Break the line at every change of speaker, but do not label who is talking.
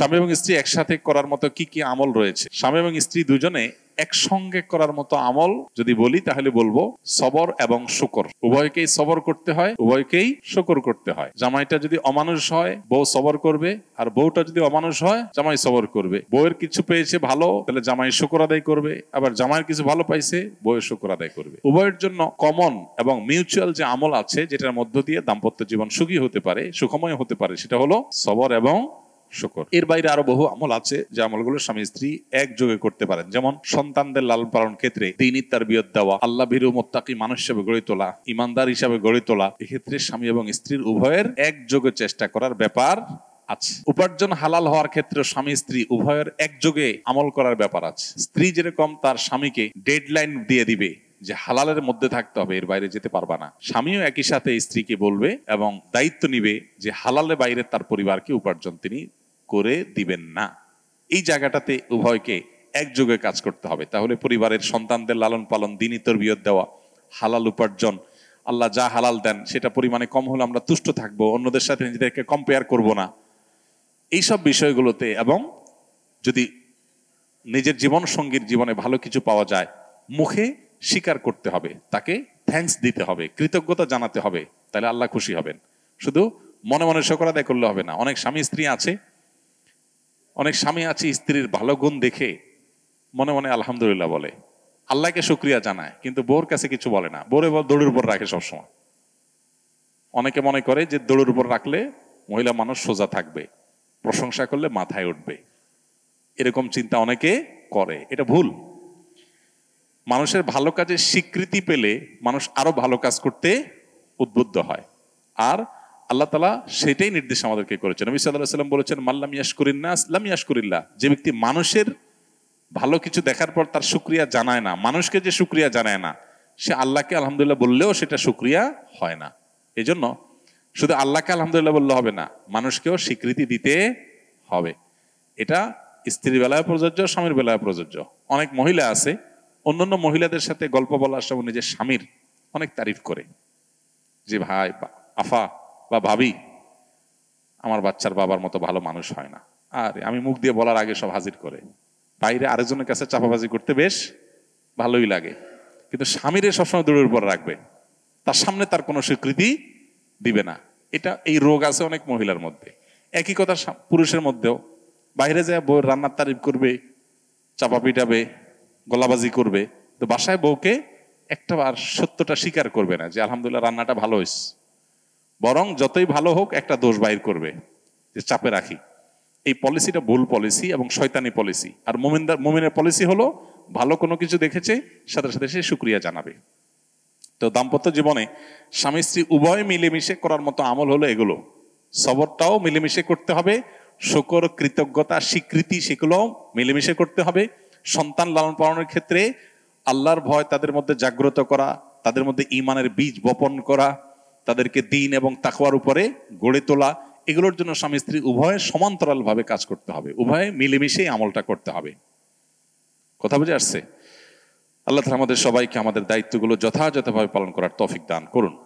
স্বামী এবং স্ত্রী একসাথে করার মতো কি কি আমল রয়েছে? স্বামী এবং স্ত্রী দুজনে একসঙ্গে করার মতো আমল যদি বলি তাহলে বলবো সবর এবং শুকর। উভয়কেই সবর করতে হয়, উভয়কেই শুকর করতে হয়। জামাইটা যদি অমানুষ হয় বউ সবর করবে, আর বউটা যদি অমানুষ হয় জামাই সবর করবে। বউয়ের কিছু পেয়েছে ভালো, তাহলে জামাই শুকর আদায় করবে, আবার জামাইয়ের কিছু ভালো পাইছে বউয়ের শুকর আদায় করবে। উভয়ের জন্য কমন এবং মিউচুয়াল যে আমল আছে যেটার মধ্য দিয়ে দাম্পত্য জীবন সুখী হতে পারে, সুখময় হতে পারে, সেটা হলো সবর এবং শুকর। এর বাইরে আরো বহু আমল আছে যে আমলগুলো স্বামী স্ত্রী একযোগে করতে পারেন। যেমন সন্তানদের লালন পালন ক্ষেত্রে দ্বীনী তারবিয়ত দেওয়া, আল্লাহ ভীরু মুত্তাকি মানুষ হিসেবে গড়ে তোলা, ইমানদার হিসাবে গড়ে তোলা। এক্ষেত্রে স্বামী এবং স্ত্রীর উভয়ের একযোগে চেষ্টা করার ব্যাপার আছে। উপার্জন হালাল হওয়ার ক্ষেত্রে স্বামী স্ত্রী উভয়ের একযোগে আমল করার ব্যাপার আছে। স্ত্রী যেরকম তার স্বামীকে ডেডলাইন দিয়ে দিবে যে হালালের মধ্যে থাকতে হবে, এর বাইরে যেতে পারবা না, স্বামীও একই সাথে স্ত্রীকে বলবে এবং দায়িত্ব নিবে যে হালালের বাইরে তার পরিবারকে উপার্জন তিনি করে দিবেন না। এই জায়গাটাতে উভয়কে একযোগে কাজ করতে হবে। তাহলে পরিবারের সন্তানদের লালন পালন, দ্বীনী তারবিয়ত দেওয়া, হালাল উপার্জন, আল্লাহ যা হালাল দেন সেটা পরিমাণে কম হলে আমরা তুষ্ট থাকবো, অন্যদের সাথে নিজেদেরকে কম্পেয়ার করব না, এইসব বিষয়গুলোতে। এবং যদি নিজের জীবন সঙ্গীর জীবনে ভালো কিছু পাওয়া যায়, মুখে স্বীকার করতে হবে, তাকে থ্যাঙ্কস দিতে হবে, কৃতজ্ঞতা জানাতে হবে, তাহলে আল্লাহ খুশি হবেন। শুধু মনে মনে শুকর আদায় করলে হবে না। অনেক স্বামী আছে স্ত্রীর ভালো গুণ দেখে মনে মনে আলহামদুলিল্লাহ বলে, আল্লাহকে শুকরিয়া জানায়, কিন্তু বউর কাছে কিছু বলে না। বউরে দৌড়ের উপর রাখে সবসময়। অনেকে মনে করে যে দৌড়ের উপর রাখলে মহিলা মানুষ সোজা থাকবে, প্রশংসা করলে মাথায় উঠবে, এরকম চিন্তা অনেকে করে। এটা ভুল। মানুষের ভালো কাজের স্বীকৃতি পেলে মানুষ আরো ভালো কাজ করতে উদ্বুদ্ধ হয়। আর আল্লাহ তাআলা সেটাই নির্দেশ আমাদেরকে করেছেন। নবী সাল্লাল্লাহু আলাইহি ওয়াসাল্লাম বলেছেন, মাল্লাম ইয়াশকুরিন নাস লাম ইয়াশকুরিল্লাহ। যে ব্যক্তি মানুষের ভালো কিছু দেখার পর তার শুকরিয়া জানায় না, মানুষকে যে শুকরিয়া জানায় না, সে আল্লাহকে আলহামদুলিল্লাহ বললেও সেটা শুকরিয়া হয় না। এই জন্য শুধু আল্লাহকে আলহামদুলিল্লাহ বললে হবে না, মানুষকেও স্বীকৃতি দিতে হবে। এটা স্ত্রীর বেলায় প্রযোজ্য, স্বামীর বেলায় প্রযোজ্য। অনেক মহিলা আছে অন্যান্য মহিলাদের সাথে গল্প বলার সময় নিজের স্বামীর অনেক তারিফ করে, যে ভাই, আফা বা ভাবি, আমার বাচ্চার বাবার মতো ভালো মানুষ হয় না। আর আমি মুখ দিয়ে বলার আগে সব হাজির করে, বাইরে আরেকজনের কাছে চাপাবাজি করতে বেশ ভালোই লাগে, কিন্তু স্বামীরে সবসময় দূরের উপর রাখবে, তার সামনে তার কোনো স্বীকৃতি দিবে না। এই রোগ আছে অনেক মহিলার মধ্যে। একই কথা পুরুষের মধ্যেও, বাইরে যায় বউর রান্নার তারিফ করবে, চাপা পিটাবে, গলাবাজি করবে, তো বাসায় বউকে একটা আর সত্যটা স্বীকার করবে না যে আলহামদুলিল্লাহ রান্নাটা ভালো হয়েছে, বরং যতই ভালো হোক একটা দোষ বাইর করবে যে চাপে রাখি। এই পলিসিটা ভুল পলিসি এবং শয়তানি পলিসি। আর মুমিনের পলিসি হলো ভালো কোনো কিছু দেখেছে সাথে সাথে সে শুকরিয়া জানাবে। তো দাম্পত্য জীবনে স্বামী স্ত্রী উভয় মিলেমিশে করার মতো আমল হলো এগুলো। সবরটাও মিলেমিশে করতে হবে, শুকর, কৃতজ্ঞতা, স্বীকৃতি, সেগুলো মিলেমিশে করতে হবে। সন্তান লালন পালনের ক্ষেত্রে আল্লাহর ভয় তাদের মধ্যে জাগ্রত করা, তাদের মধ্যে ঈমানের বীজ বপন করা, তাদেরকে দ্বীন এবং তাকওয়ার উপরে গড়ে তোলা, এগুলোর জন্য স্বামী স্ত্রী উভয়ে সমান্তরাল ভাবে কাজ করতে হবে, উভয়ে মিলেমিশে আমলটা করতে হবে। কথা বুঝে আসছে? আল্লাহ তাআলা আমাদের সবাইকে আমাদের দায়িত্বগুলো যথাযথভাবে পালন করার তৌফিক দান করুন।